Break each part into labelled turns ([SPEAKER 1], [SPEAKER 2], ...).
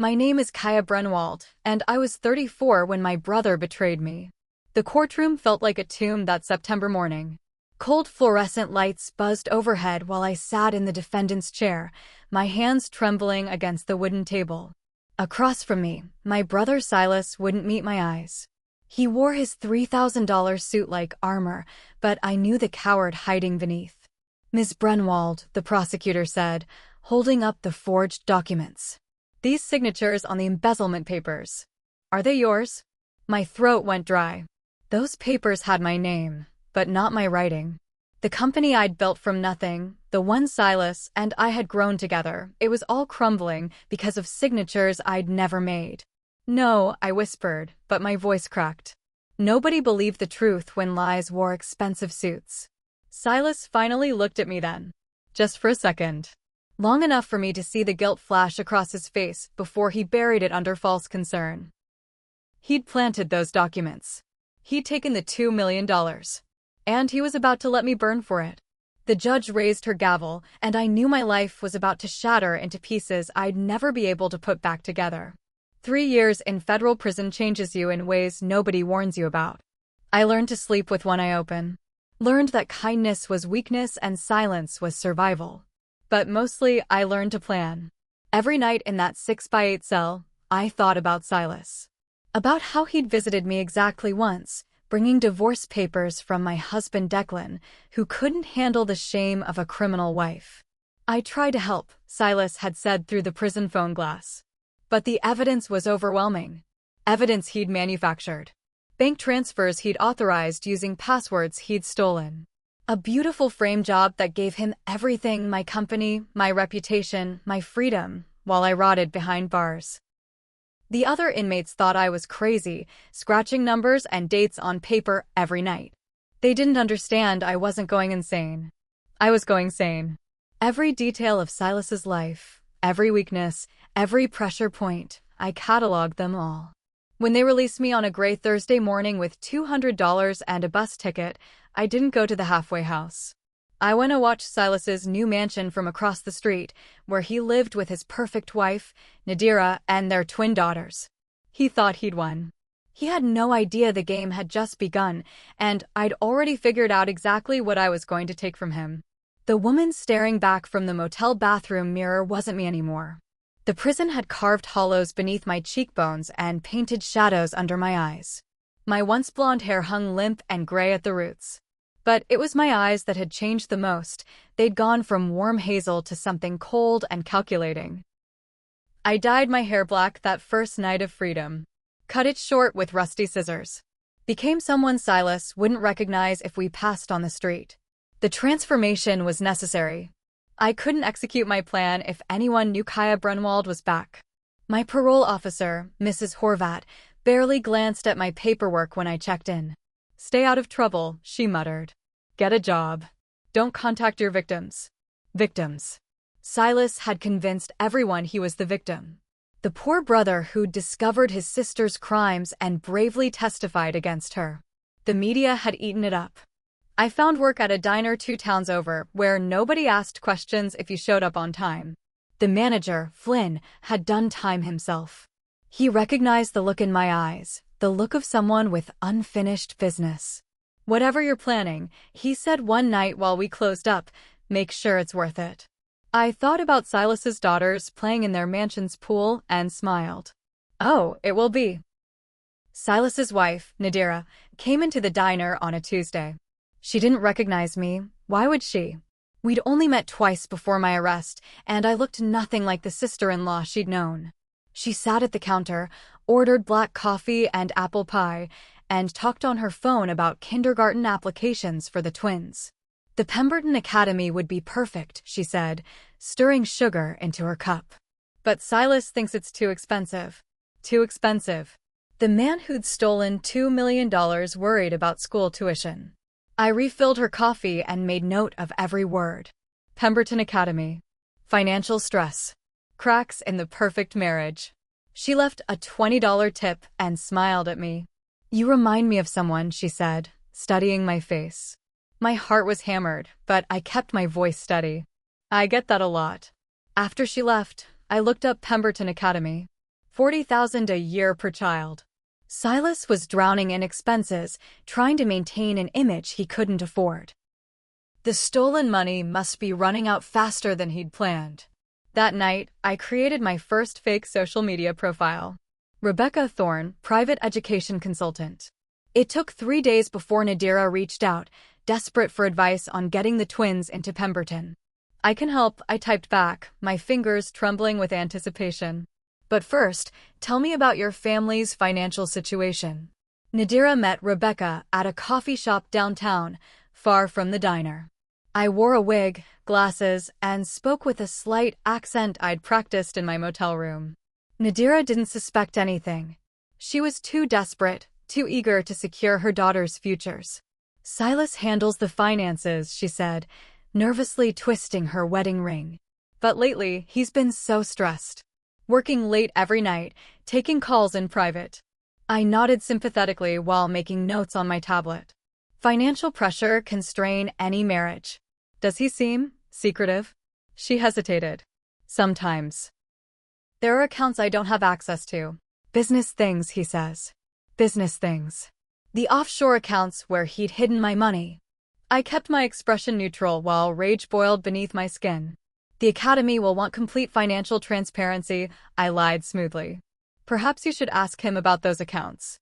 [SPEAKER 1] My name is Kaya Brunwald, and I was 34 when my brother betrayed me. The courtroom felt like a tomb that September morning. Cold fluorescent lights buzzed overhead while I sat in the defendant's chair, my hands trembling against the wooden table. Across from me, my brother Silas wouldn't meet my eyes. He wore his $3,000 suit like armor, but I knew the coward hiding beneath. "Ms. Brunwald," the prosecutor said, holding up the forged documents. "These signatures on the embezzlement papers. Are they yours?" My throat went dry. Those papers had my name, but not my writing. The company I'd built from nothing, the one Silas and I had grown together, it was all crumbling because of signatures I'd never made. "No," I whispered, but my voice cracked. Nobody believed the truth when lies wore expensive suits. Silas finally looked at me then. Just for a second. Long enough for me to see the guilt flash across his face before he buried it under false concern. He'd planted those documents. He'd taken the $2 million. And he was about to let me burn for it. The judge raised her gavel, and I knew my life was about to shatter into pieces I'd never be able to put back together. 3 years in federal prison changes you in ways nobody warns you about. I learned to sleep with one eye open. Learned that kindness was weakness and silence was survival. But mostly, I learned to plan. Every night in that 6x8 cell, I thought about Silas. About how he'd visited me exactly once, bringing divorce papers from my husband Declan, who couldn't handle the shame of a criminal wife. "I tried to help," Silas had said through the prison phone glass. But the evidence was overwhelming. Evidence he'd manufactured. Bank transfers he'd authorized using passwords he'd stolen. A beautiful frame job that gave him everything: my company, my reputation, my freedom, while I rotted behind bars. The other inmates thought I was crazy, scratching numbers and dates on paper every night. They didn't understand I wasn't going insane. I was going sane. Every detail of Silas's life, every weakness, every pressure point, I cataloged them all. When they released me on a gray Thursday morning with $200 and a bus ticket, I didn't go to the halfway house. I went to watch Silas's new mansion from across the street, where he lived with his perfect wife, Nadira, and their twin daughters. He thought he'd won. He had no idea the game had just begun, and I'd already figured out exactly what I was going to take from him. The woman staring back from the motel bathroom mirror wasn't me anymore. The prison had carved hollows beneath my cheekbones and painted shadows under my eyes. My once blonde hair hung limp and gray at the roots. But it was my eyes that had changed the most. They'd gone from warm hazel to something cold and calculating. I dyed my hair black that first night of freedom. Cut it short with rusty scissors. Became someone Silas wouldn't recognize if we passed on the street. The transformation was necessary. I couldn't execute my plan if anyone knew Kaya Brunwald was back. My parole officer, Mrs. Horvat, barely glanced at my paperwork when I checked in. "Stay out of trouble," she muttered. "Get a job. Don't contact your victims." Victims. Silas had convinced everyone he was the victim. The poor brother who'd discovered his sister's crimes and bravely testified against her. The media had eaten it up. I found work at a diner 2 towns over, where nobody asked questions if you showed up on time. The manager, Flynn, had done time himself. He recognized the look in my eyes, the look of someone with unfinished business. "Whatever you're planning," he said one night while we closed up, "make sure it's worth it." I thought about Silas's daughters playing in their mansion's pool and smiled. "Oh, it will be." Silas's wife, Nadira, came into the diner on a Tuesday. She didn't recognize me. Why would she? We'd only met twice before my arrest, and I looked nothing like the sister-in-law she'd known. She sat at the counter, ordered black coffee and apple pie, and talked on her phone about kindergarten applications for the twins. "The Pemberton Academy would be perfect," she said, stirring sugar into her cup. "But Silas thinks it's too expensive." Too expensive. The man who'd stolen $2 million worried about school tuition. I refilled her coffee and made note of every word. Pemberton Academy. Financial stress. Cracks in the perfect marriage. She left a $20 tip and smiled at me. "You remind me of someone," she said, studying my face. My heart was hammered, but I kept my voice steady. "I get that a lot." After she left, I looked up Pemberton Academy. $40,000 a year per child. Silas was drowning in expenses, trying to maintain an image he couldn't afford. The stolen money must be running out faster than he'd planned. That night, I created my first fake social media profile. Rebecca Thorne, private education consultant. It took 3 days before Nadira reached out, desperate for advice on getting the twins into Pemberton. I can help, I typed back, my fingers trembling with anticipation. But first, tell me about your family's financial situation. Nadira met Rebecca at a coffee shop downtown, far from the diner. I wore a wig, glasses, and spoke with a slight accent I'd practiced in my motel room. Nadira didn't suspect anything. She was too desperate, too eager to secure her daughter's futures. Silas handles the finances, she said, nervously twisting her wedding ring. But lately, he's been so stressed. Working late every night, taking calls in private. I nodded sympathetically while making notes on my tablet. Financial pressure can strain any marriage. Does he seem secretive? She hesitated. Sometimes. There are accounts I don't have access to. Business things, he says. Business things. The offshore accounts where he'd hidden my money. I kept my expression neutral while rage boiled beneath my skin. The Academy will want complete financial transparency, I lied smoothly. Perhaps you should ask him about those accounts.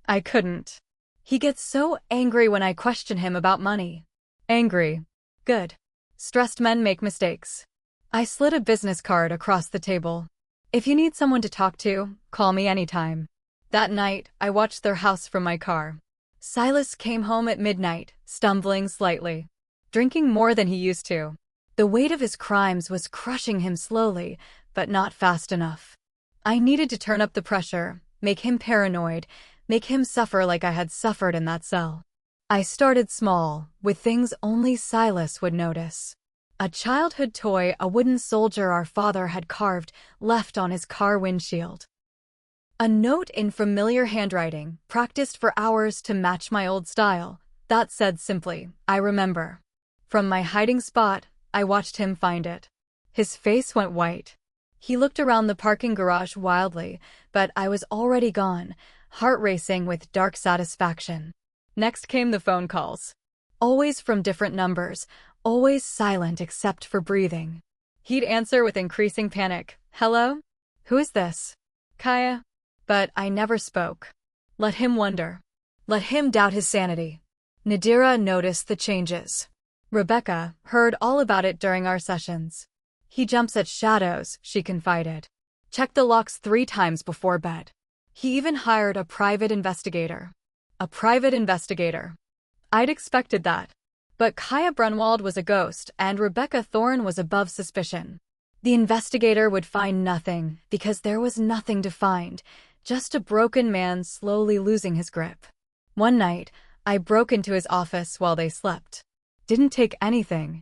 [SPEAKER 1] I couldn't. He gets so angry when I question him about money. Angry. Good. Stressed men make mistakes. I slid a business card across the table. If you need someone to talk to, call me anytime. That night, I watched their house from my car. Silas came home at midnight, stumbling slightly. Drinking more than he used to. The weight of his crimes was crushing him slowly, but not fast enough. I needed to turn up the pressure, make him paranoid, make him suffer like I had suffered in that cell. I started small, with things only Silas would notice. A childhood toy, a wooden soldier our father had carved, left on his car windshield. A note in familiar handwriting, practiced for hours to match my old style, that said simply, I remember. From my hiding spot, I watched him find it. His face went white. He looked around the parking garage wildly, but I was already gone, heart racing with dark satisfaction. Next came the phone calls. Always from different numbers, always silent except for breathing. He'd answer with increasing panic. Hello? Who is this? Kaya? But I never spoke. Let him wonder. Let him doubt his sanity. Nadira noticed the changes. Rebecca heard all about it during our sessions. He jumps at shadows, she confided. Check the locks 3 times before bed. He even hired a private investigator. A private investigator. I'd expected that. But Kaya Brunwald was a ghost, and Rebecca Thorne was above suspicion. The investigator would find nothing, because there was nothing to find, just a broken man slowly losing his grip. One night, I broke into his office while they slept. Didn't take anything.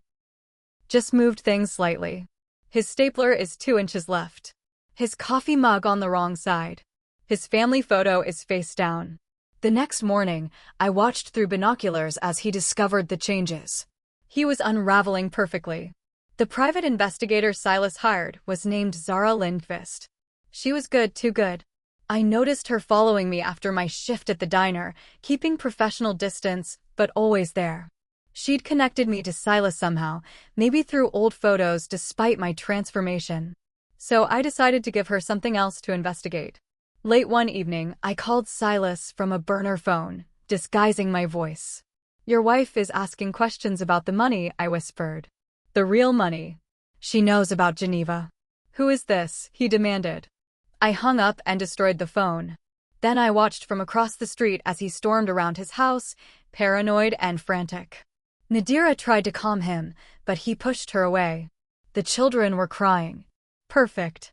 [SPEAKER 1] Just moved things slightly. His stapler is 2 inches left. His coffee mug on the wrong side. His family photo is face down. The next morning, I watched through binoculars as he discovered the changes. He was unraveling perfectly. The private investigator Silas hired was named Zara Lindqvist. She was good, too good. I noticed her following me after my shift at the diner, keeping professional distance, but always there. She'd connected me to Silas somehow, maybe through old photos despite my transformation. So I decided to give her something else to investigate. Late one evening, I called Silas from a burner phone, disguising my voice. Your wife is asking questions about the money, I whispered. The real money. She knows about Geneva. Who is this? He demanded. I hung up and destroyed the phone. Then I watched from across the street as he stormed around his house, paranoid and frantic. Nadira tried to calm him, but he pushed her away. The children were crying. Perfect.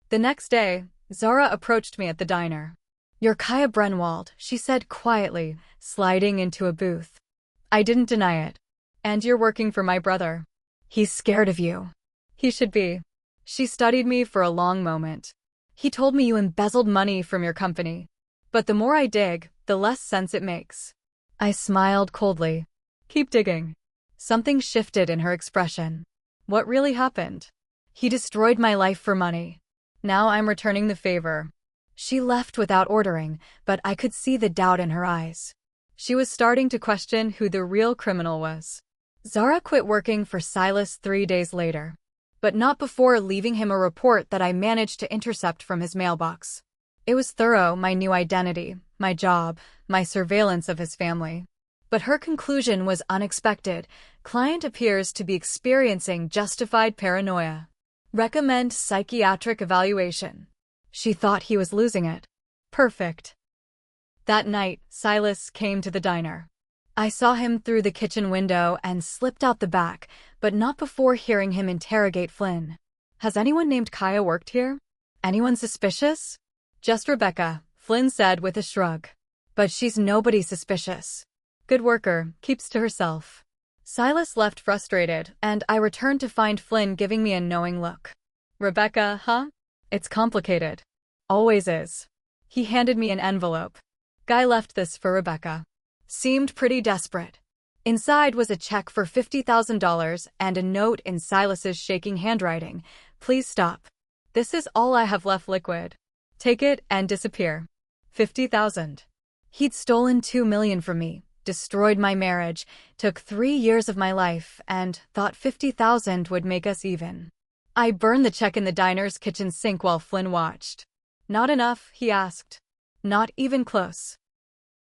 [SPEAKER 1] The next day, Zara approached me at the diner. You're Kaya Brunwald, she said quietly, sliding into a booth. I didn't deny it. And you're working for my brother. He's scared of you. He should be. She studied me for a long moment. He told me you embezzled money from your company. But the more I dig, the less sense it makes. I smiled coldly. Keep digging. Something shifted in her expression. What really happened? He destroyed my life for money. Now I'm returning the favor. She left without ordering, but I could see the doubt in her eyes. She was starting to question who the real criminal was. Zara quit working for Silas 3 days later, but not before leaving him a report that I managed to intercept from his mailbox. It was thorough: my new identity, my job, my surveillance of his family. But her conclusion was unexpected. Client appears to be experiencing justified paranoia. Recommend psychiatric evaluation. She thought he was losing it. Perfect. That night, Silas came to the diner. I saw him through the kitchen window and slipped out the back, but not before hearing him interrogate Flynn. Has anyone named Kaya worked here? Anyone suspicious? Just Rebecca, Flynn said with a shrug. But she's nobody suspicious. Good worker, keeps to herself. Silas left frustrated, and I returned to find Flynn giving me a knowing look. Rebecca, huh? It's complicated. Always is. He handed me an envelope. Guy left this for Rebecca. Seemed pretty desperate. Inside was a check for $50,000 and a note in Silas's shaking handwriting. Please stop. This is all I have left liquid. Take it and disappear. 50,000. He'd stolen 2 million from me, destroyed my marriage, took 3 years of my life, and thought 50,000 would make us even. I burned the check in the diner's kitchen sink while Flynn watched. Not enough, he asked. Not even close.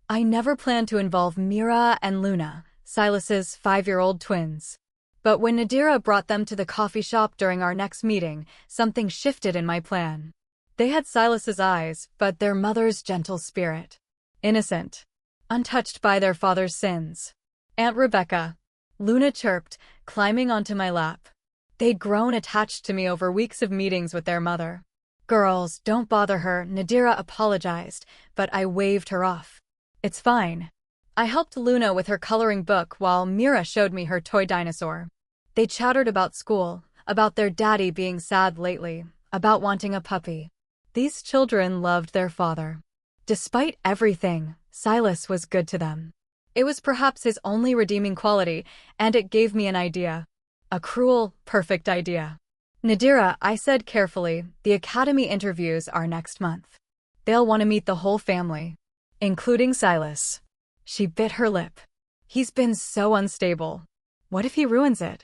[SPEAKER 1] I never planned to involve Mira and Luna, Silas's 5-year-old twins. But when Nadira brought them to the coffee shop during our next meeting, something shifted in my plan. They had Silas's eyes, but their mother's gentle spirit. Innocent. Untouched by their father's sins. Aunt Rebecca. Luna chirped, climbing onto my lap. They'd grown attached to me over weeks of meetings with their mother. Girls, don't bother her, Nadira apologized, but I waved her off. It's fine. I helped Luna with her coloring book while Mira showed me her toy dinosaur. They chattered about school, about their daddy being sad lately, about wanting a puppy. These children loved their father. Despite everything, Silas was good to them. It was perhaps his only redeeming quality, and it gave me an idea. A cruel, perfect idea. Nadira, I said carefully, the academy interviews are next month. They'll want to meet the whole family. Including Silas. She bit her lip. He's been so unstable. What if he ruins it?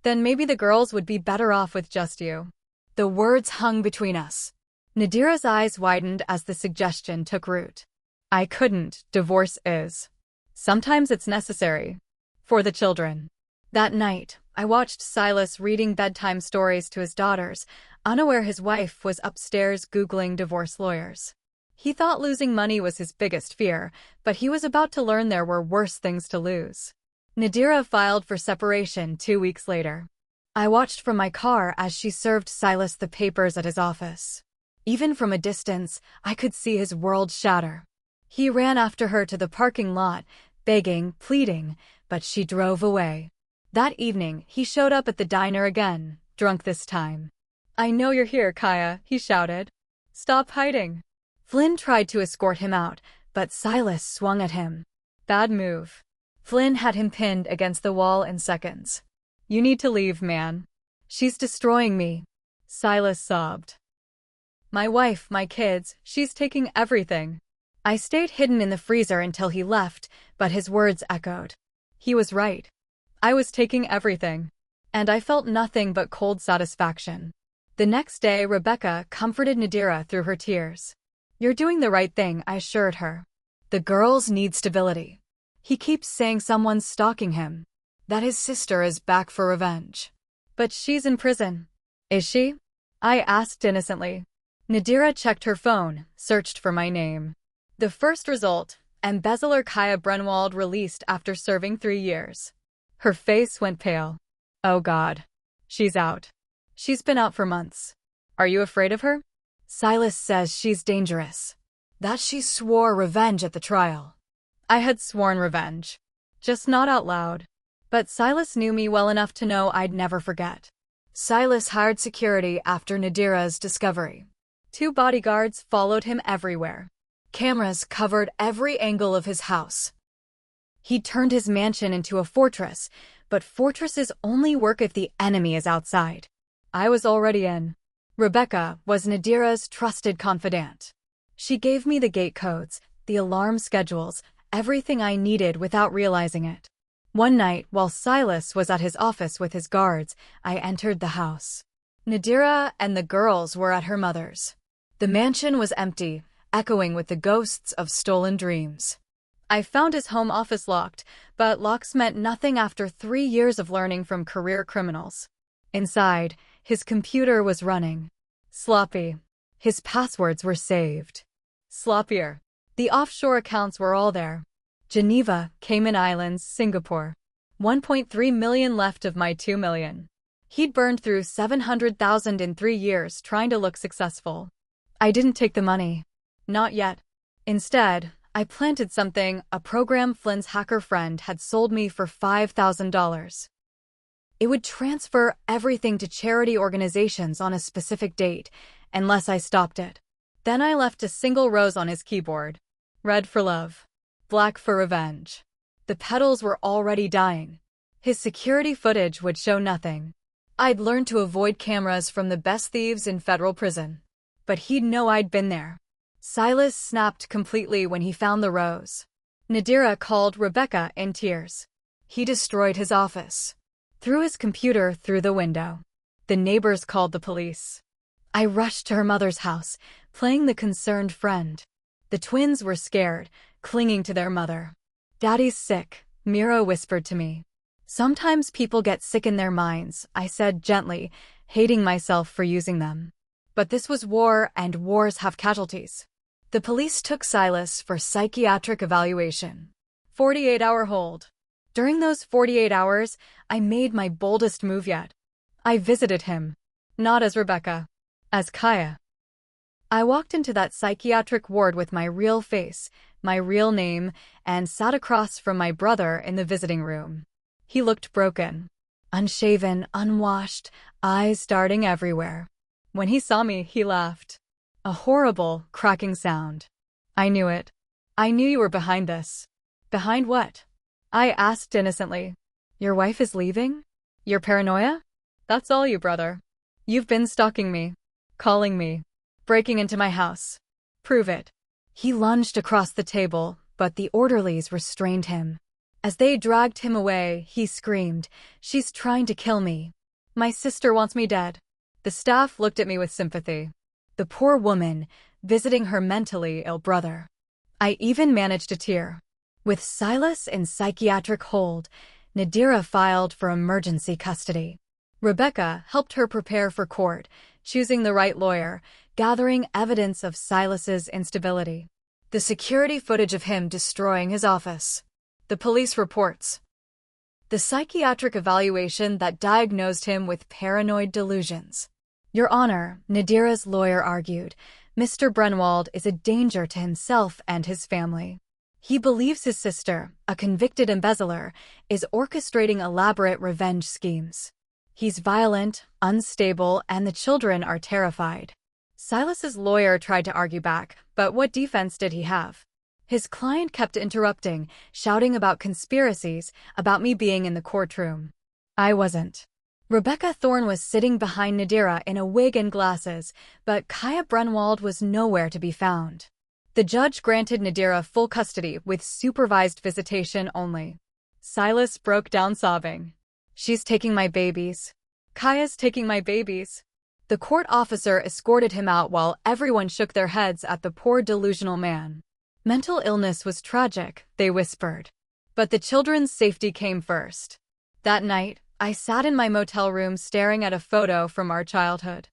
[SPEAKER 1] Then maybe the girls would be better off with just you. The words hung between us. Nadira's eyes widened as the suggestion took root. I couldn't. Divorce is. Sometimes it's necessary. For the children. That night, I watched Silas reading bedtime stories to his daughters, unaware his wife was upstairs Googling divorce lawyers. He thought losing money was his biggest fear, but he was about to learn there were worse things to lose. Nadira filed for separation 2 weeks later. I watched from my car as she served Silas the papers at his office. Even from a distance, I could see his world shatter. He ran after her to the parking lot, begging, pleading, but she drove away. That evening, he showed up at the diner again, drunk this time. I know you're here, Kaya, he shouted. Stop hiding. Flynn tried to escort him out, but Silas swung at him. Bad move. Flynn had him pinned against the wall in seconds. You need to leave, man. She's destroying me. Silas sobbed. My wife, my kids, she's taking everything. I stayed hidden in the freezer until he left, but his words echoed. He was right. I was taking everything. And I felt nothing but cold satisfaction. The next day, Rebecca comforted Nadira through her tears. You're doing the right thing, I assured her. The girls need stability. He keeps saying someone's stalking him. That his sister is back for revenge. But she's in prison. Is she? I asked innocently. Nadira checked her phone, searched for my name. The first result, embezzler Kaya Brunwald released after serving 3 years. Her face went pale. Oh God. She's out. She's been out for months. Are you afraid of her? Silas says she's dangerous. That she swore revenge at the trial. I had sworn revenge. Just not out loud. But Silas knew me well enough to know I'd never forget. Silas hired security after Nadira's discovery. 2 bodyguards followed him everywhere. Cameras covered every angle of his house. He turned his mansion into a fortress, but fortresses only work if the enemy is outside. I was already in. Rebecca was Nadira's trusted confidant. She gave me the gate codes, the alarm schedules, everything I needed without realizing it. One night, while Silas was at his office with his guards, I entered the house. Nadira and the girls were at her mother's. The mansion was empty, echoing with the ghosts of stolen dreams. I found his home office locked, but locks meant nothing after 3 years of learning from career criminals. Inside, his computer was running. Sloppy. His passwords were saved. Sloppier. The offshore accounts were all there. Geneva, Cayman Islands, Singapore. 1.3 million left of my 2 million. He'd burned through 700,000 in 3 years trying to look successful. I didn't take the money. Not yet. Instead, I planted something a program Flynn's hacker friend had sold me for $5,000. It would transfer everything to charity organizations on a specific date, unless I stopped it. Then I left a single rose on his keyboard. Red for love. Black for revenge. The petals were already dying. His security footage would show nothing. I'd learned to avoid cameras from the best thieves in federal prison. But he'd know I'd been there. Silas snapped completely when he found the rose. Nadira called Rebecca in tears. He destroyed his office. Threw his computer through the window. The neighbors called the police. I rushed to her mother's house, playing the concerned friend. The twins were scared, clinging to their mother. "Daddy's sick," Mira whispered to me. "Sometimes people get sick in their minds," I said gently, hating myself for using them. But this was war, and wars have casualties. The police took Silas for psychiatric evaluation. 48-hour hold. During those 48 hours, I made my boldest move yet. I visited him. Not as Rebecca. As Kaya. I walked into that psychiatric ward with my real face, my real name, and sat across from my brother in the visiting room. He looked broken. Unshaven, unwashed, eyes darting everywhere. When he saw me, he laughed. A horrible, cracking sound. I knew it. I knew you were behind this. Behind what? I asked innocently. Your wife is leaving? Your paranoia? That's all you, brother. You've been stalking me. Calling me. Breaking into my house. Prove it. He lunged across the table, but the orderlies restrained him. As they dragged him away, he screamed, "She's trying to kill me. My sister wants me dead." The staff looked at me with sympathy. The poor woman, visiting her mentally ill brother. I even managed a tear. With Silas in psychiatric hold, Nadira filed for emergency custody. Rebecca helped her prepare for court, choosing the right lawyer, gathering evidence of Silas's instability. The security footage of him destroying his office. The police reports. The psychiatric evaluation that diagnosed him with paranoid delusions. Your Honor, Nadira's lawyer argued, Mr. Brenwald is a danger to himself and his family. He believes his sister, a convicted embezzler, is orchestrating elaborate revenge schemes. He's violent, unstable, and the children are terrified. Silas's lawyer tried to argue back, but what defense did he have? His client kept interrupting, shouting about conspiracies, about me being in the courtroom. I wasn't. Rebecca Thorne was sitting behind Nadira in a wig and glasses, but Kaya Brenwald was nowhere to be found. The judge granted Nadira full custody with supervised visitation only. Silas broke down sobbing. She's taking my babies. Kaya's taking my babies. The court officer escorted him out while everyone shook their heads at the poor delusional man. Mental illness was tragic, they whispered. But the children's safety came first. That night, I sat in my motel room staring at a photo from our childhood.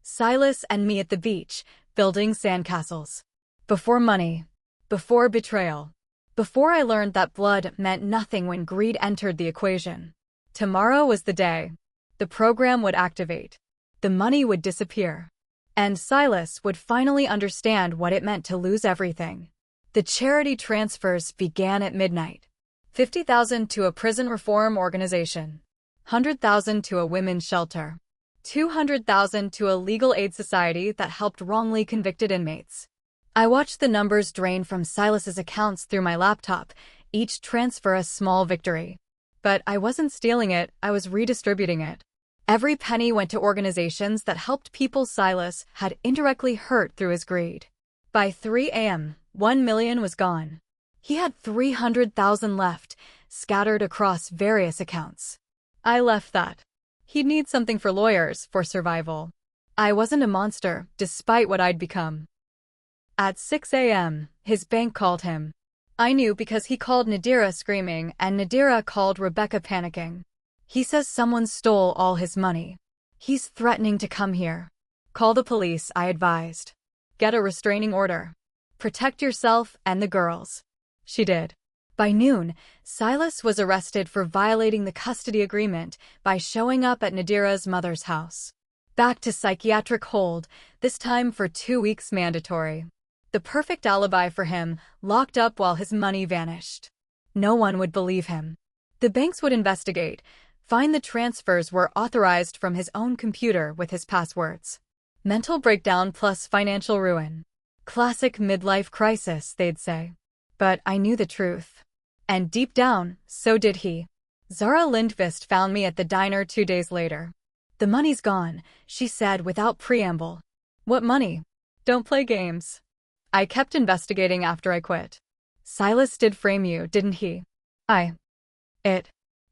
[SPEAKER 1] Silas and me at the beach, building sandcastles. Before money. Before betrayal. Before I learned that blood meant nothing when greed entered the equation. Tomorrow was the day. The program would activate. The money would disappear. And Silas would finally understand what it meant to lose everything. The charity transfers began at midnight. 50,000 to a prison reform organization. 100,000 to a women's shelter. 200,000 to a legal aid society that helped wrongly convicted inmates. I watched the numbers drain from Silas's accounts through my laptop, each transfer a small victory. But I wasn't stealing it, I was redistributing it. Every penny went to organizations that helped people Silas had indirectly hurt through his greed. By 3 a.m., 1 million was gone. He had 300,000 left, scattered across various accounts. I left that. He'd need something for lawyers for survival. I wasn't a monster, despite what I'd become. At 6 a.m., his bank called him. I knew because he called Nadira screaming and Nadira called Rebecca panicking. He says someone stole all his money. He's threatening to come here. Call the police, I advised. Get a restraining order. Protect yourself and the girls. She did. By noon, Silas was arrested for violating the custody agreement by showing up at Nadira's mother's house. Back to psychiatric hold, this time for 2 weeks mandatory. The perfect alibi for him, locked up while his money vanished. No one would believe him. The banks would investigate, find the transfers were authorized from his own computer with his passwords. Mental breakdown plus financial ruin. Classic midlife crisis, they'd say. But I knew the truth. And deep down, so did he. Zara Lindqvist found me at the diner 2 days later. The money's gone, she said without preamble. What money? Don't play games. I kept investigating after I quit. Silas did frame you, didn't he?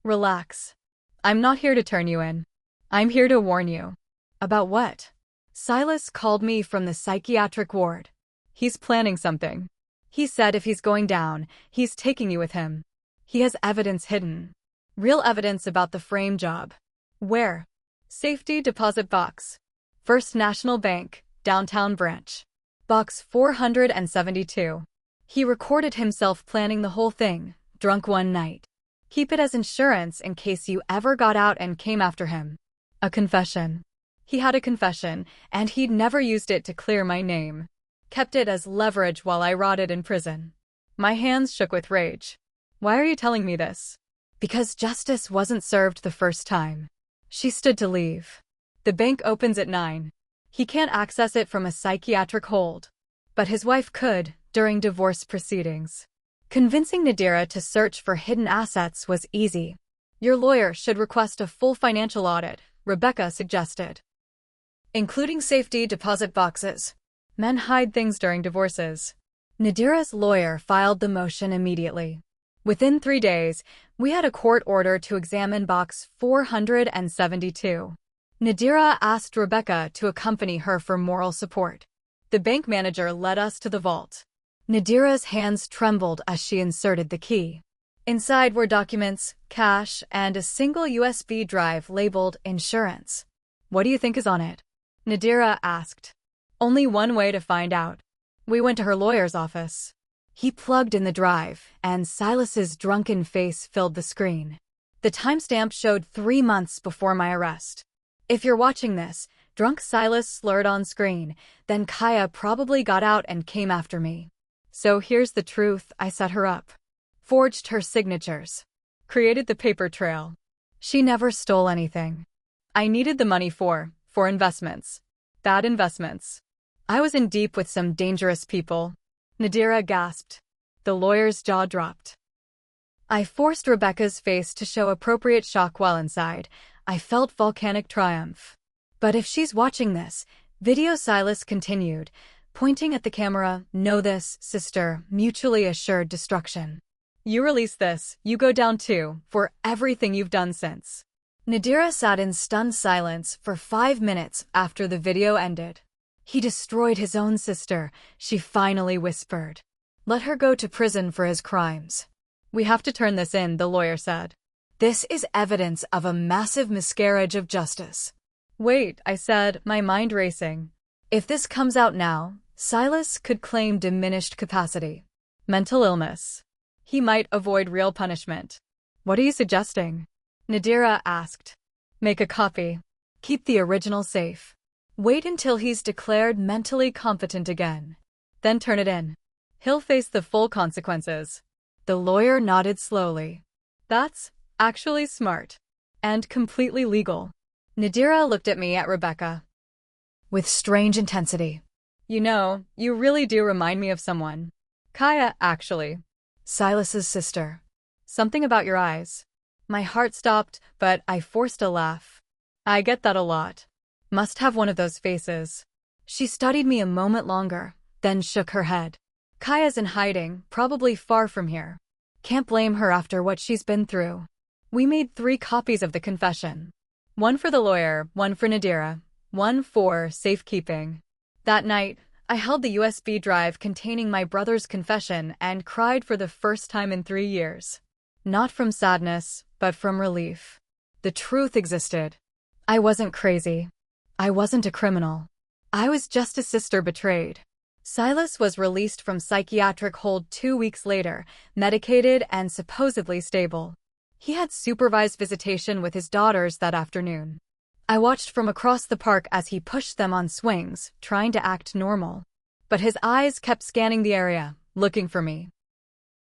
[SPEAKER 1] Relax. I'm not here to turn you in. I'm here to warn you. About what? Silas called me from the psychiatric ward. He's planning something. He said if he's going down, he's taking you with him. He has evidence hidden. Real evidence about the frame job. Where? Safety deposit box. First National Bank, downtown branch. Box 472. He recorded himself planning the whole thing, drunk one night. Keep it as insurance in case you ever got out and came after him. A confession. He had a confession, and he'd never used it to clear my name. Kept it as leverage while I rotted in prison. My hands shook with rage. Why are you telling me this? Because justice wasn't served the first time. She stood to leave. The bank opens at 9. He can't access it from a psychiatric hold. But his wife could, during divorce proceedings. Convincing Nadira to search for hidden assets was easy. Your lawyer should request a full financial audit, Rebecca suggested. Including safety deposit boxes. Men hide things during divorces. Nadira's lawyer filed the motion immediately. Within 3 days, we had a court order to examine box 472. Nadira asked Rebecca to accompany her for moral support. The bank manager led us to the vault. Nadira's hands trembled as she inserted the key. Inside were documents, cash, and a single USB drive labeled insurance. What do you think is on it? Nadira asked. Only one way to find out. We went to her lawyer's office. He plugged in the drive, and Silas's drunken face filled the screen. The timestamp showed 3 months before my arrest. If you're watching this, drunk Silas slurred on screen, then Kaya probably got out and came after me. So here's the truth, I set her up. Forged her signatures. Created the paper trail. She never stole anything. I needed the money for investments. Bad investments. I was in deep with some dangerous people. Nadira gasped. The lawyer's jaw dropped. I forced Rebecca's face to show appropriate shock while inside. I felt volcanic triumph. But if she's watching this, video Silas continued, pointing at the camera, know this, sister, mutually assured destruction. You release this, you go down too, for everything you've done since. Nadira sat in stunned silence for 5 minutes after the video ended. He destroyed his own sister, she finally whispered. Let her go to prison for his crimes. We have to turn this in, the lawyer said. This is evidence of a massive miscarriage of justice. Wait, I said, my mind racing. If this comes out now, Silas could claim diminished capacity. Mental illness. He might avoid real punishment. What are you suggesting? Nadira asked. Make a copy. Keep the original safe. Wait until he's declared mentally competent again. Then turn it in. He'll face the full consequences. The lawyer nodded slowly. That's actually smart. And completely legal. Nadira looked at me at Rebecca. With strange intensity. You know, you really do remind me of someone. Kaya, actually. Silas's sister. Something about your eyes. My heart stopped, but I forced a laugh. I get that a lot. Must have one of those faces. She studied me a moment longer, then shook her head. Kaya's in hiding, probably far from here. Can't blame her after what she's been through. We made 3 copies of the confession. One for the lawyer, one for Nadira, one for safekeeping. That night, I held the USB drive containing my brother's confession and cried for the first time in 3 years. Not from sadness, but from relief. The truth existed. I wasn't crazy. I wasn't a criminal. I was just a sister betrayed. Silas was released from psychiatric hold 2 weeks later, medicated and supposedly stable. He had supervised visitation with his daughters that afternoon. I watched from across the park as he pushed them on swings, trying to act normal. But his eyes kept scanning the area, looking for me.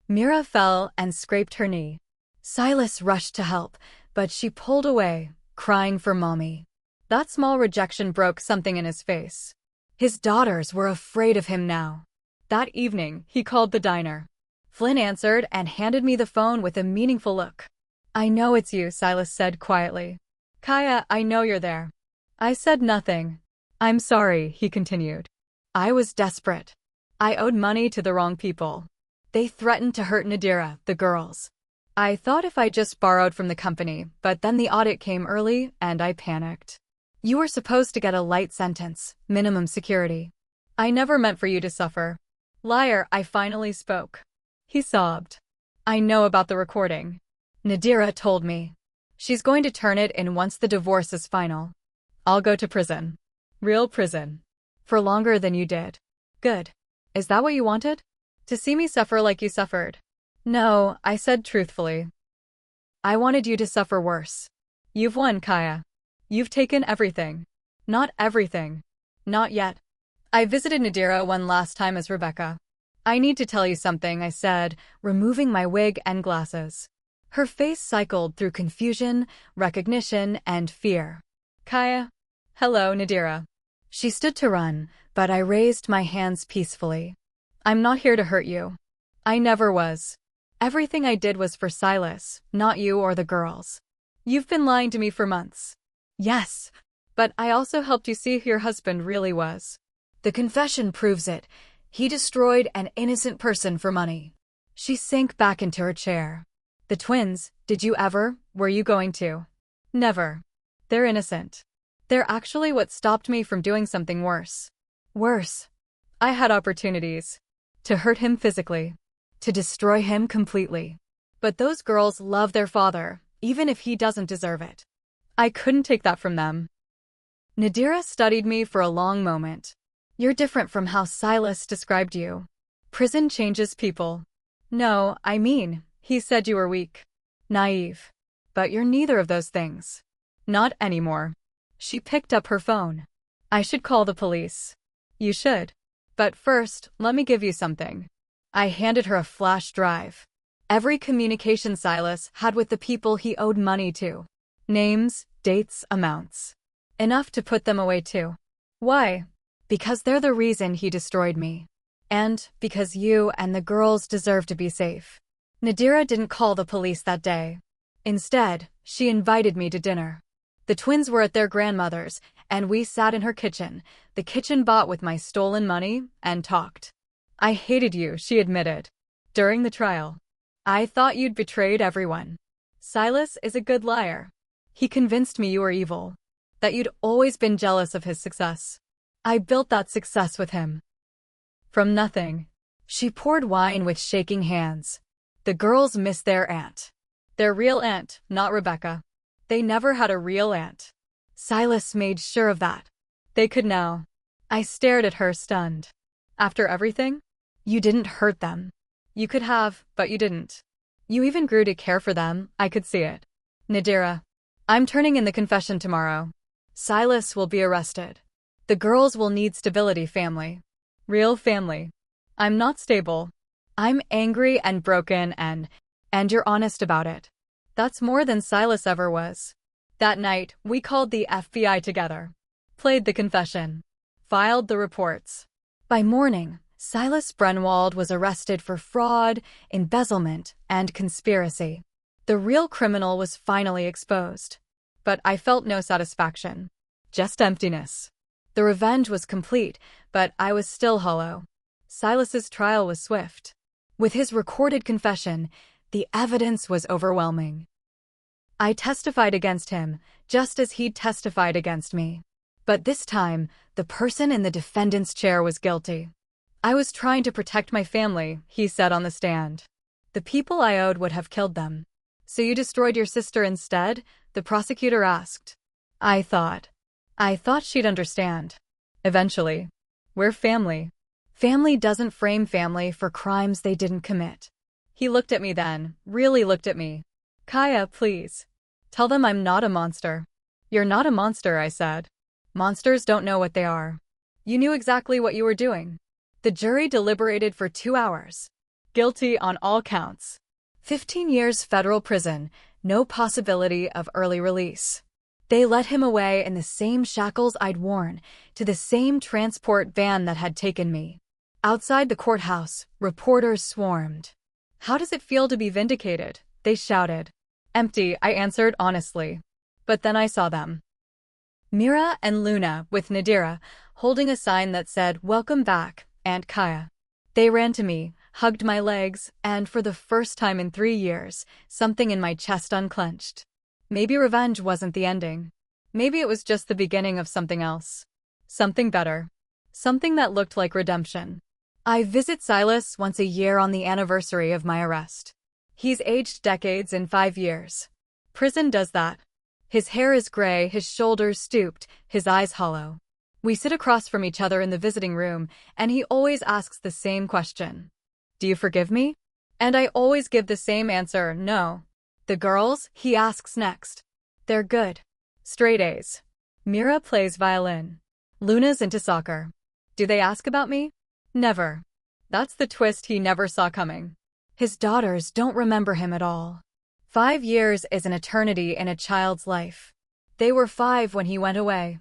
[SPEAKER 1] Mira fell and scraped her knee. Silas rushed to help, but she pulled away, crying for mommy. That small rejection broke something in his face. His daughters were afraid of him now. That evening, he called the diner. Flynn answered and handed me the phone with a meaningful look. I know it's you, Silas said quietly. Kaya, I know you're there. I said nothing. I'm sorry, he continued. I was desperate. I owed money to the wrong people. They threatened to hurt Nadira, the girls. I thought if I just borrowed from the company, but then the audit came early and I panicked. You were supposed to get a light sentence, minimum security. I never meant for you to suffer. Liar, I finally spoke. He sobbed. I know about the recording. Nadira told me. She's going to turn it in once the divorce is final. I'll go to prison. Real prison. For longer than you did. Good. Is that what you wanted? To see me suffer like you suffered? No, I said truthfully. I wanted you to suffer worse. You've won, Kaya. You've taken everything. Not everything. Not yet. I visited Nadira one last time as Rebecca. I need to tell you something, I said, removing my wig and glasses. Her face cycled through confusion, recognition, and fear. Kaya. Hello, Nadira. She stood to run, but I raised my hands peacefully. I'm not here to hurt you. I never was. Everything I did was for Silas, not you or the girls. You've been lying to me for months. Yes, but I also helped you see who your husband really was. The confession proves it. He destroyed an innocent person for money. She sank back into her chair. The twins, did you ever? Were you going to? Never. They're innocent. They're actually what stopped me from doing something worse. Worse. I had opportunities. To hurt him physically. To destroy him completely. But those girls love their father, even if he doesn't deserve it. I couldn't take that from them. Nadira studied me for a long moment. You're different from how Silas described you. Prison changes people. No, I mean, he said you were weak. Naive. But you're neither of those things. Not anymore. She picked up her phone. I should call the police. You should. But first, let me give you something. I handed her a flash drive. Every communication Silas had with the people he owed money to. Names, dates, amounts. Enough to put them away too. Why? Because they're the reason he destroyed me. And because you and the girls deserve to be safe. Nadira didn't call the police that day. Instead, she invited me to dinner. The twins were at their grandmother's, and we sat in her kitchen, the kitchen bought with my stolen money, and talked. I hated you, she admitted. During the trial. I thought you'd betrayed everyone. Silas is a good liar. He convinced me you were evil. That you'd always been jealous of his success. I built that success with him. From nothing. She poured wine with shaking hands. The girls miss their aunt. Their real aunt, not Rebecca. They never had a real aunt. Silas made sure of that. They could now. I stared at her stunned. After everything? You didn't hurt them. You could have, but you didn't. You even grew to care for them, I could see it. Nadira. I'm turning in the confession tomorrow. Silas will be arrested. The girls will need stability, family. Real family. I'm not stable. I'm angry and broken and you're honest about it. That's more than Silas ever was. That night, we called the FBI together. Played the confession. Filed the reports. By morning, Silas Brenwald was arrested for fraud, embezzlement, and conspiracy. The real criminal was finally exposed. but I felt no satisfaction. Just emptiness. The revenge was complete, but I was still hollow. Silas's trial was swift. With his recorded confession, the evidence was overwhelming. I testified against him, just as he'd testified against me. But this time, the person in the defendant's chair was guilty. I was trying to protect my family, he said on the stand. The people I owed would have killed them. So you destroyed your sister instead? The prosecutor asked. I thought she'd understand. Eventually. We're family. Family doesn't frame family for crimes they didn't commit. He looked at me then, really looked at me. Kaya, please. Tell them I'm not a monster. You're not a monster, I said. Monsters don't know what they are. You knew exactly what you were doing. The jury deliberated for 2 hours. Guilty on all counts. 15 years federal prison, no possibility of early release. They led him away in the same shackles I'd worn, to the same transport van that had taken me. Outside the courthouse, reporters swarmed. How does it feel to be vindicated? They shouted. Empty, I answered honestly. But then I saw them. Mira and Luna, with Nadira, holding a sign that said, "Welcome back, Aunt Kaya." They ran to me, hugged my legs, and for the first time in 3 years, something in my chest unclenched. Maybe revenge wasn't the ending. Maybe it was just the beginning of something else. Something better. Something that looked like redemption. I visit Silas once a year on the anniversary of my arrest. He's aged decades in 5 years. Prison does that. His hair is gray, his shoulders stooped, his eyes hollow. We sit across from each other in the visiting room, and he always asks the same question. Do you forgive me? And I always give the same answer, no. The girls, he asks next. They're good. Straight A's. Mira plays violin. Luna's into soccer. Do they ask about me? Never. That's the twist he never saw coming. His daughters don't remember him at all. 5 years is an eternity in a child's life. They were 5 when he went away.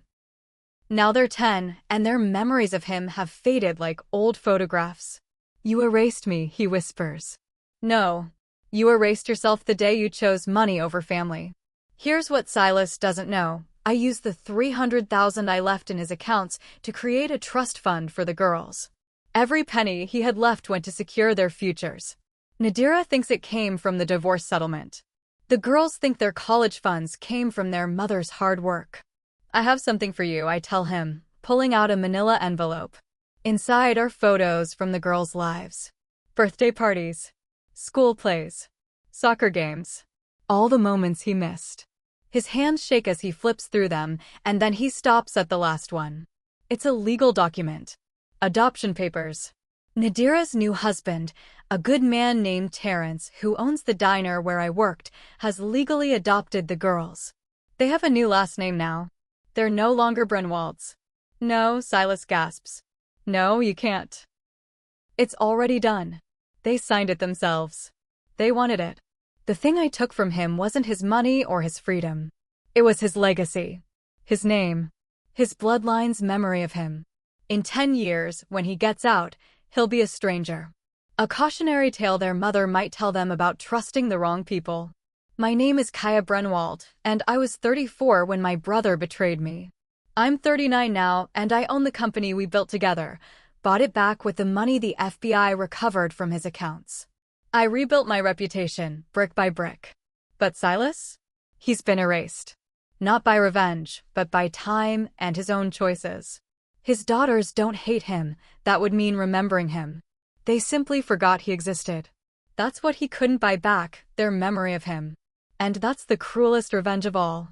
[SPEAKER 1] Now they're 10, and their memories of him have faded like old photographs. You erased me, he whispers. No. You erased yourself the day you chose money over family. Here's what Silas doesn't know. I used the $300,000 I left in his accounts to create a trust fund for the girls. Every penny he had left went to secure their futures. Nadira thinks it came from the divorce settlement. The girls think their college funds came from their mother's hard work. I have something for you, I tell him, pulling out a manila envelope. Inside are photos from the girls' lives. Birthday parties. School plays. Soccer games. All the moments he missed. His hands shake as he flips through them, and then he stops at the last one. It's a legal document. Adoption papers. Nadira's new husband, a good man named Terrence, who owns the diner where I worked, has legally adopted the girls. They have a new last name now. They're no longer Brunwalds. No, Silas gasps. No, you can't. It's already done. They signed it themselves. They wanted it. The thing I took from him wasn't his money or his freedom. It was his legacy. His name. His bloodline's memory of him. In 10 years, when he gets out, he'll be a stranger. A cautionary tale their mother might tell them about trusting the wrong people. My name is Kaya Brunwald, and I was 34 when my brother betrayed me. I'm 39 now, and I own the company we built together, bought it back with the money the FBI recovered from his accounts. I rebuilt my reputation, brick by brick. But Silas? He's been erased. Not by revenge, but by time and his own choices. His daughters don't hate him, that would mean remembering him. They simply forgot he existed. That's what he couldn't buy back, their memory of him. And that's the cruelest revenge of all.